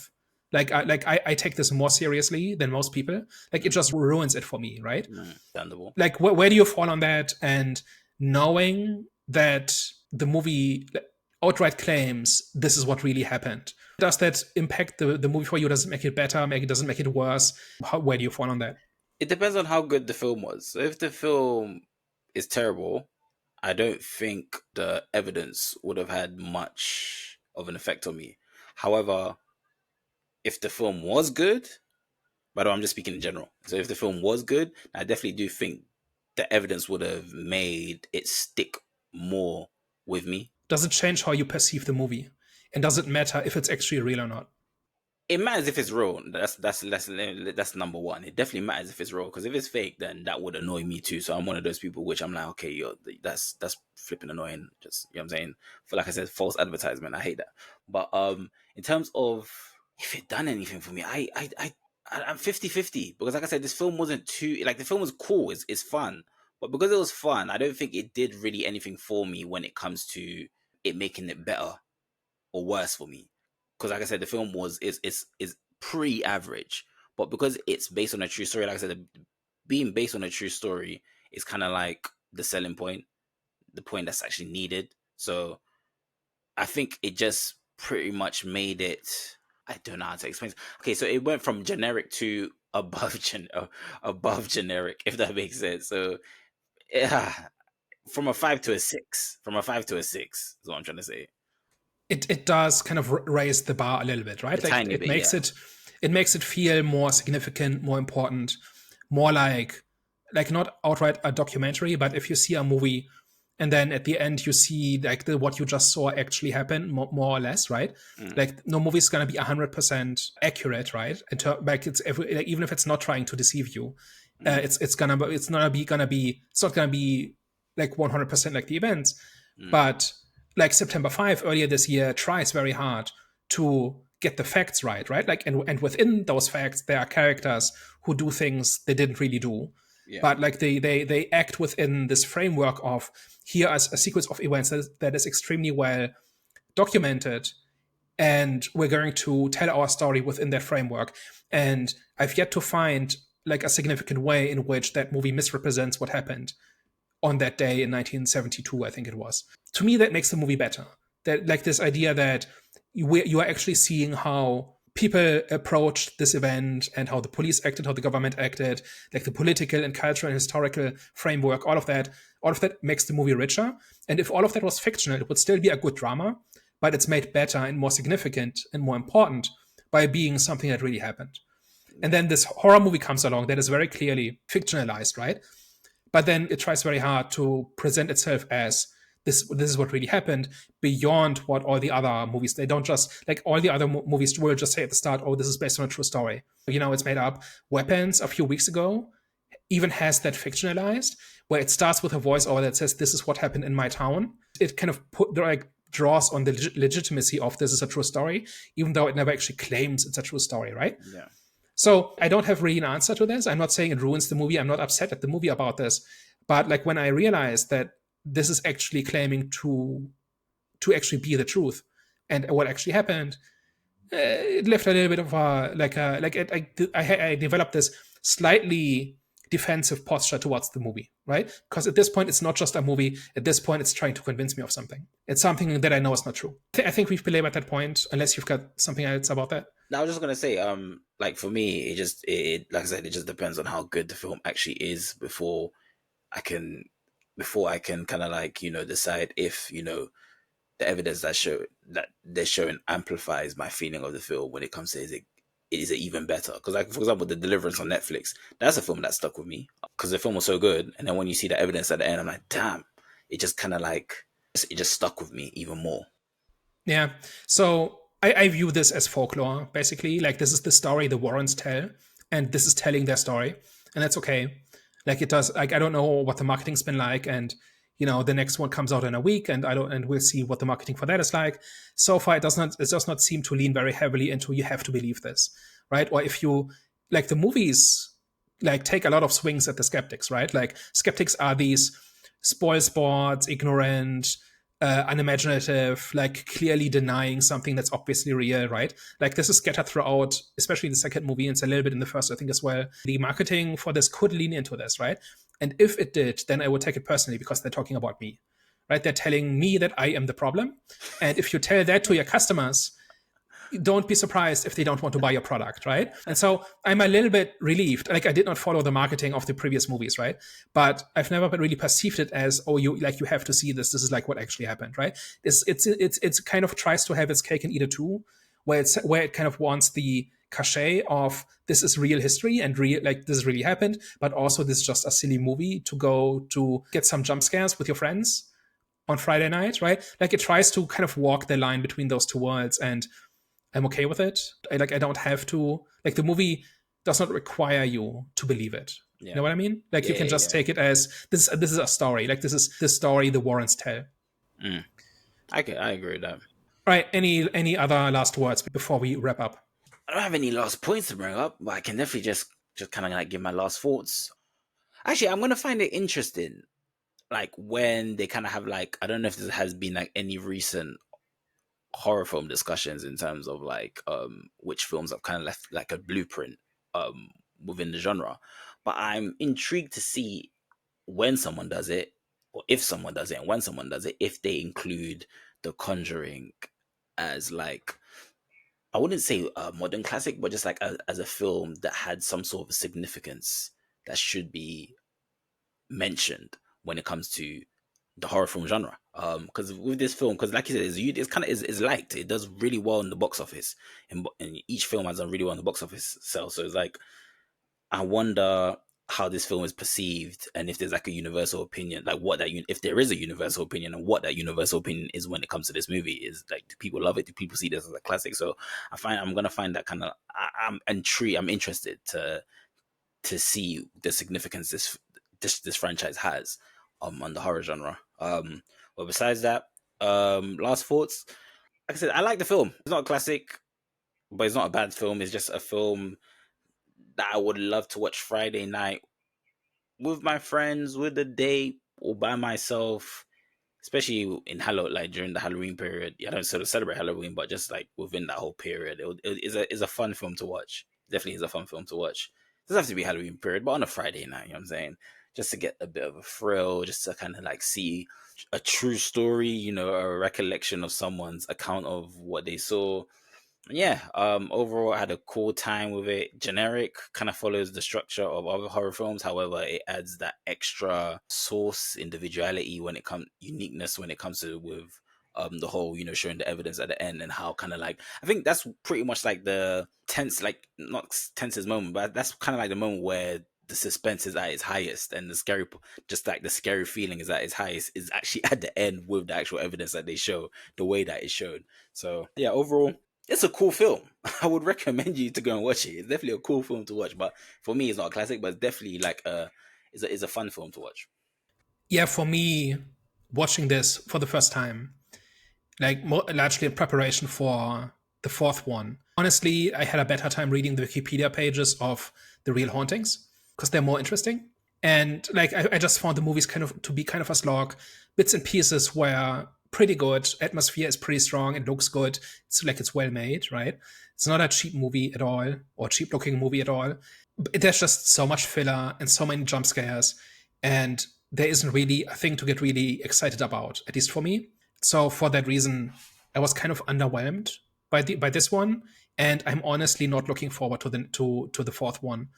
I take this more seriously than most people. Like it just ruins it for me, right? Understandable. Like where do you fall on that? And knowing that the movie outright claims this is what really happened, does that impact the movie for you? Does it make it better? Does it make it worse? Where do you fall on that? It depends on how good the film was. So if the film is terrible, I don't think the evidence would have had much of an effect on me. However, if the film was good, but I'm just speaking in general. So if the film was good, I definitely do think the evidence would have made it stick more with me. Does it change how you perceive the movie? And does it matter if it's actually real or not? It matters if it's real. That's number one. It definitely matters if it's real, because if it's fake, then that would annoy me too. So I'm one of those people which I'm like, okay, that's flipping annoying. Just, you know what I'm saying? For, like I said, false advertisement. I hate that. But in terms of if it done anything for me, I'm 50-50, because like I said, this film wasn't too like, the film was cool. It's fun, But because it was fun, I don't think it did really anything for me when it comes to it making it better or worse for me. Because like I said, the film is pretty average. But because it's based on a true story, like I said, being based on a true story is kind of like the selling point, the point that's actually needed. So I think it just pretty much made it. I don't know how to explain. Okay, so it went from generic to above generic, if that makes sense. So yeah, from a 5 to a 6, from a 5 to a 6 is what I'm trying to say. It does kind of raise the bar a little bit, A right? Like tiny bit, yeah. it makes it feel more significant, more important, more like not outright a documentary, but if you see a movie and then at the end you see like what you just saw actually happen, more or less, right? Mm, Like no movie is gonna be 100% accurate, right? Like like, even if it's not trying to deceive you, mm, it's not gonna be like 100% like the events, mm, but like September 5 earlier this year tries very hard to get the facts right? Like, and within those facts, there are characters who do things they didn't really do. yeah. But like they act within this framework of here is a sequence of events that is extremely well documented, and we're going to tell our story within that framework. And I've yet to find like a significant way in which that movie misrepresents what happened on that day in 1972, I think it was. To me, that makes the movie better. That like this idea that you are actually seeing how people approached this event and how the police acted, how the government acted, like the political and cultural and historical framework, all of that makes the movie richer. And if all of that was fictional, it would still be a good drama, but it's made better and more significant and more important by being something that really happened. And then this horror movie comes along that is very clearly fictionalized, right? But then it tries very hard to present itself as this is what really happened beyond what all the other movies. They don't just like all the other movies will just say at the start, oh, this is based on a true story, it's made up. Weapons a few weeks ago even has that fictionalized, where it starts with a voiceover that says, this is what happened in my town. It kind of draws on the legitimacy of this is a true story, even though it never actually claims it's a true story, right? Yeah. So I don't have really an answer to this. I'm not saying it ruins the movie. I'm not upset at the movie about this. But like when I realized that this is actually claiming to actually be the truth and what actually happened, it left a little bit of I developed this slightly defensive posture towards the movie, right? Because at this point, it's not just a movie. At this point, it's trying to convince me of something. It's something that I know is not true. I think we've belabored that point, unless you've got something else about that. Now, I was just gonna say, like for me, it like I said, it just depends on how good the film actually is I can, before I can kind of like decide if the evidence that they're showing amplifies my feeling of the film when it comes to is it even better? Because like for example, The Deliverance on Netflix, that's a film that stuck with me because the film was so good, and then when you see the evidence at the end, I'm like, damn, it just kind of like it just stuck with me even more. Yeah. So I view this as folklore, basically. Like this is the story the Warrens tell, and this is telling their story, and that's okay. Like it does. Like I don't know what the marketing's been like, and the next one comes out in a week, and we'll see what the marketing for that is like. So far, it does not seem to lean very heavily into you have to believe this, right? Or if you like the movies, like take a lot of swings at the skeptics, right? Like skeptics are these spoil sports, ignorant, unimaginative, like clearly denying something that's obviously real, right? Like this is scattered throughout, especially in the second movie, and it's a little bit in the first, I think, as well. The marketing for this could lean into this, right? And if it did, then I would take it personally because they're talking about me, right? They're telling me that I am the problem. And if you tell that to your customers, don't be surprised if they don't want to buy your product, right? And so I'm a little bit relieved. Like I did not follow the marketing of the previous movies, right? But I've never really perceived it as, oh, you have to see this. This is like what actually happened, right? It's kind of tries to have its cake and eat it too, where it kind of wants the cachet of this is real history and real, like this really happened, but also this is just a silly movie to go to get some jump scares with your friends on Friday night, right? Like it tries to kind of walk the line between those two worlds, and I'm okay with it. I don't have to, like the movie does not require you to believe it. You Yeah, know what I mean? Like yeah, you can yeah, just yeah. take it as this is a story. Like this is the story the Warrens tell. Mm. I agree with that. All right. Any other last words before we wrap up? I don't have any last points to bring up, but I can definitely just kind of like give my last thoughts. Actually, I'm gonna find it interesting. Like when they kind of have like, I don't know if there has been like any recent horror film discussions in terms of like which films have kind of left like a blueprint um within the genre. But I'm intrigued to see when someone does it, or if someone does it, and when someone does it, if they include The Conjuring as like, I wouldn't say a modern classic, but just like as a film that had some sort of significance that should be mentioned when it comes to the horror film genre. Because with this film, because like you said, it's kind of is liked. It does really well in the box office, and each film has done really well in the box office sales. So it's like, I wonder how this film is perceived, and if there's like a universal opinion, like what that if there is a universal opinion, and what that universal opinion is when it comes to this movie. Is like, do people love it? Do people see this as a classic? So I'm gonna find that kind of, I'm intrigued. I'm interested to see the significance this franchise has on the horror genre. But besides that, last thoughts. Like I said, I like the film. It's not a classic, but it's not a bad film. It's just a film that I would love to watch Friday night with my friends, with a date, or by myself. Especially in like during the Halloween period. I don't sort of celebrate Halloween, but just like within that whole period, it's a fun film to watch. Definitely is a fun film to watch. It doesn't have to be Halloween period, but on a Friday night, you know what I'm saying? Just to get a bit of a thrill, just to kind of like see a true story, a recollection of someone's account of what they saw. Yeah, overall I had a cool time with it. Generic, kind of follows the structure of other horror films. However, it adds that extra source individuality when it comes uniqueness when it comes to with the whole, showing the evidence at the end, and how kind of like, I think that's pretty much like the tense, like not tensest moment, but that's kind of like the moment where the suspense is at its highest, and the scary, just like the scary feeling is at its highest, is actually at the end with the actual evidence that they show, the way that it's showed. So yeah, overall it's a cool film. I would recommend you to go and watch it. It's definitely a cool film to watch. But for me, it's not a classic, but it's definitely like it's a fun film to watch. Yeah, for me, watching this for the first time, like largely in preparation for the fourth one. Honestly, I had a better time reading the Wikipedia pages of the real hauntings because they're more interesting. And like I just found the movies kind of to be kind of a slog. Bits and pieces were pretty good. Atmosphere is pretty strong. It looks good. It's like it's well made, right? It's not a cheap movie at all or cheap looking movie at all. There's just so much filler and so many jump scares, and there isn't really a thing to get really excited about, at least for me. So for that reason, I was kind of underwhelmed by this one, and I'm honestly not looking forward to the fourth one.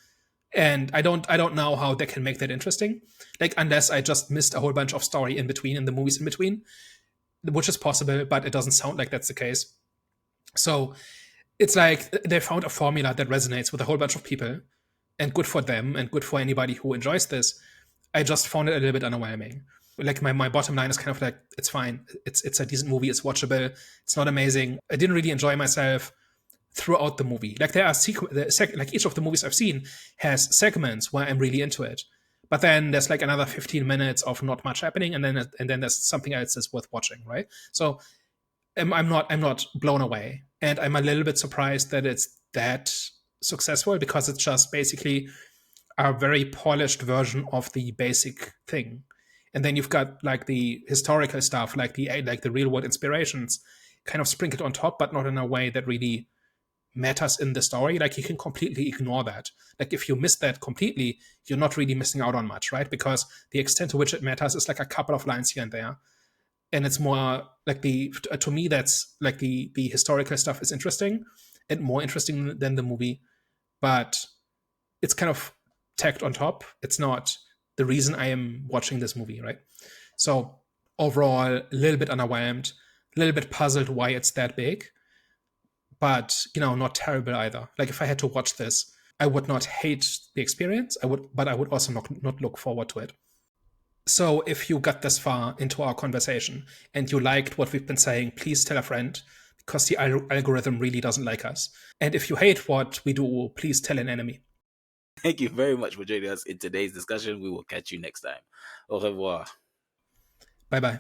And I don't know how they can make that interesting, like unless I just missed a whole bunch of story in between in the movies in between, which is possible, but it doesn't sound like that's the case. So it's like they found a formula that resonates with a whole bunch of people, and good for them, and good for anybody who enjoys this. I just found it a little bit underwhelming. Like my bottom line is kind of like, it's fine. It's a decent movie. It's watchable. It's not amazing. I didn't really enjoy myself throughout the movie. Like there are like each of the movies I've seen has segments where I'm really into it, but then there's like another 15 minutes of not much happening, and then there's something else that's worth watching, right? So I'm not blown away, and I'm a little bit surprised that it's that successful because it's just basically a very polished version of the basic thing. And then you've got like the historical stuff, like the real world inspirations, kind of sprinkled on top, but not in a way that really matters in the story. Like you can completely ignore that. Like if you miss that completely, you're not really missing out on much, right? Because the extent to which it matters is like a couple of lines here and there. And it's more like to me that's like the historical stuff is interesting and more interesting than the movie, but it's kind of tacked on top. It's not the reason I am watching this movie, right? So overall, a little bit underwhelmed, a little bit puzzled why it's that big, but not terrible either. Like if I had to watch this, I would not hate the experience. But I would also not look forward to it. So if you got this far into our conversation and you liked what we've been saying, please tell a friend because the algorithm really doesn't like us. And if you hate what we do, please tell an enemy. Thank you very much for joining us in today's discussion. We will catch you next time. Au revoir. Bye bye.